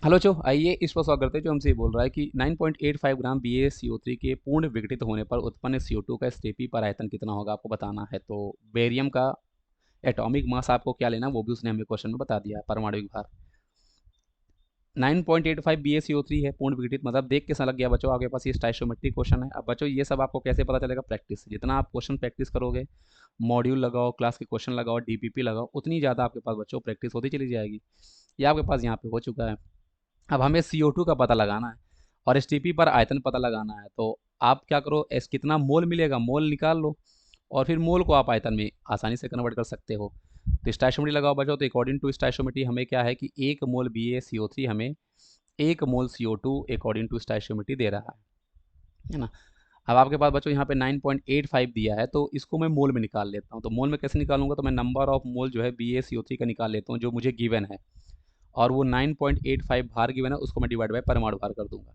Hello चो, आइए इस पर सवाल करते हैं। जो हमसे ये बोल रहा है कि 9.85 ग्राम BaCO3 के पूर्ण विघटित होने पर उत्पन्न CO2 का एसटीपी पर आयतन कितना होगा, आपको बताना है। तो बेरियम का एटॉमिक मास आपको क्या लेना, वो भी उसने हमें क्वेश्चन में बता दिया है। परमाणविक भार 9.85 BaCO3 है पूर्ण विघटित, मतलब देख के लग गया बच्चों आपके पास ये स्टाइशियोमेट्रिक क्वेश्चन है। अब बच्चों ये सब आपको कैसे पता चलेगा? प्रैक्टिस, जितना आप क्वेश्चन प्रैक्टिस करोगे, मॉड्यूल लगाओ, क्लास के क्वेश्चन लगाओ, डीपीपी लगाओ, उतनी ज़्यादा आपके पास बच्चों प्रैक्टिस होती चली जाएगी। ये आपके पास यहाँ पे हो चुका है। अब हमें CO2 का पता लगाना है और एसटीपी पर आयतन पता लगाना है। तो आप क्या करो, एस कितना मोल मिलेगा, मोल निकाल लो और फिर मोल को आप आयतन में आसानी से कन्वर्ट कर सकते हो। तो स्टाइशियोमेट्री लगाओ बचो। तो अकॉर्डिंग टू स्टाइशियोमेट्री हमें क्या है कि 1 मोल BaCO3 हमें 1 मोल CO2 अकॉर्डिंग टू स्टाइशियोमेट्री दे रहा है ना। अब आपके पास बच्चों यहाँ पे 9.85 दिया है, तो इसको मैं मोल में निकाल लेता हूँ। तो मोल में कैसे निकालूंगा? तो मैं नंबर ऑफ मोल जो है BaCO3 का निकाल लेता हूँ, जो मुझे गिवन है, और वो 9.85 भार गिवन है, उसको मैं डिवाइड बाय परमाणु भार कर दूंगा।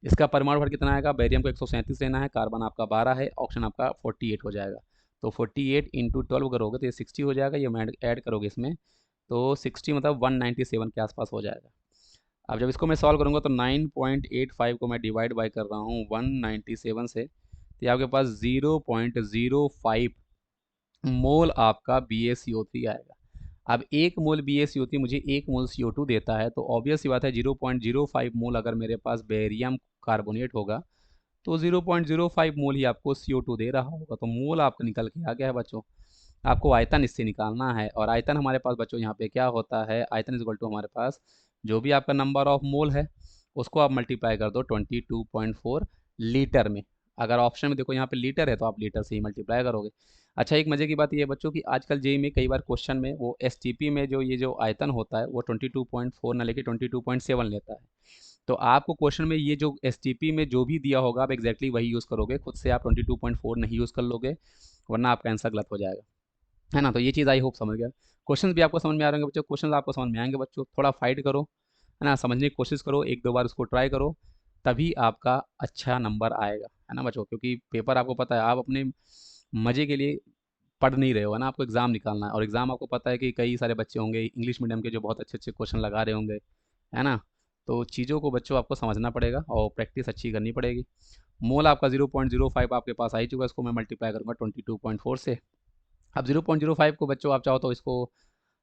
इसका परमाणु भार कितना आएगा? बेरियम को 137 लेना है, कार्बन आपका 12 है, ऑक्सीजन आपका 48 हो जाएगा। तो 48 इंटू 12 करोगे तो ये 60 हो जाएगा। ये ऐड करोगे इसमें तो 60 मतलब 197 के आसपास हो जाएगा। अब जब इसको मैं सॉल्व करूंगा तो 9.85 को मैं डिवाइड बाय कर रहा हूँ 197 से, तो ये आपके पास 0.05 मोल आपका BaCO3 आएगा। अब 1 मोल BaCO3 मुझे 1 मोल CO2 देता है, तो ऑब्वियस सी बात है 0.05 मोल अगर मेरे पास बेरियम कार्बोनेट होगा तो 0.05 मोल ही आपको CO2 दे रहा होगा। तो मोल आपका निकल के आ गया है बच्चों। आपको आयतन इससे निकालना है, और आयतन हमारे पास बच्चों यहाँ पे क्या होता है? आयतन इज इक्वल टू हमारे पास जो भी आपका नंबर ऑफ मोल है उसको आप मल्टीप्लाई कर दो 22.4 लीटर में। अगर ऑप्शन में देखो यहाँ पे लीटर है तो आप लीटर से ही मल्टीप्लाई करोगे। अच्छा, एक मजे की बात ये है बच्चों कि आजकल जेई में कई बार क्वेश्चन में वो एसटीपी में जो ये जो आयतन होता है वो 22.4 ना लेके 22.7 लेता है। तो आपको क्वेश्चन में ये जो एसटीपी में जो भी दिया होगा आप एग्जैक्टली वही यूज़ करोगे, खुद से आप 22.4 नहीं यूज़ कर लोगे, वरना आपका आंसर गलत हो जाएगा, है ना। तो ये चीज़ आई होप समझ गया। क्वेश्चन भी आपको समझ में आ रहे होंगे बच्चों, क्वेश्चन आपको समझ में आएंगे बच्चों। थोड़ा फाइट करो, है ना, समझने की कोशिश करो, एक दो बार उसको ट्राई करो, तभी आपका अच्छा नंबर आएगा, है ना बच्चों। क्योंकि पेपर आपको पता है आप अपने मज़े के लिए पढ़ नहीं रहे हो, है ना, आपको एग्ज़ाम निकालना है। और एग्ज़ाम आपको पता है कि कई सारे बच्चे होंगे इंग्लिश मीडियम के जो बहुत अच्छे अच्छे क्वेश्चन लगा रहे होंगे, है ना। तो चीज़ों को बच्चों आपको समझना पड़ेगा और प्रैक्टिस अच्छी करनी पड़ेगी। मोल आपका 0.05 आपके पास आ ही चुका है, इसको मैं मल्टीप्लाई करूँगा 22.4 से। अब 0.05 को बच्चों आप चाहो तो इसको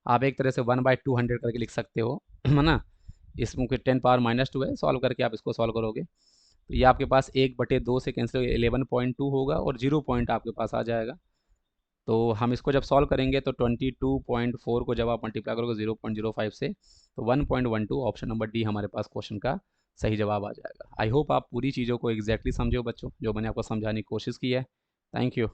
आप एक तरह से 1/200 करके लिख सकते हो, है ना। इसमें के 10 पावर -2 है, सॉल्व करके आप इसको सॉल्व करोगे तो ये आपके पास 1/2 से कैंसिल 11.2 होगा और 0 पॉइंट आपके पास आ जाएगा। तो हम इसको जब सॉल्व करेंगे तो 22.4 को जब आप मल्टीप्लाई करोगे 0.05 से तो 1.12, ऑप्शन नंबर डी हमारे पास क्वेश्चन का सही जवाब आ जाएगा। आई होप आप पूरी चीज़ों को एग्जैक्टली समझो बच्चों, जो मैंने आपको समझाने की कोशिश की है। Thank you.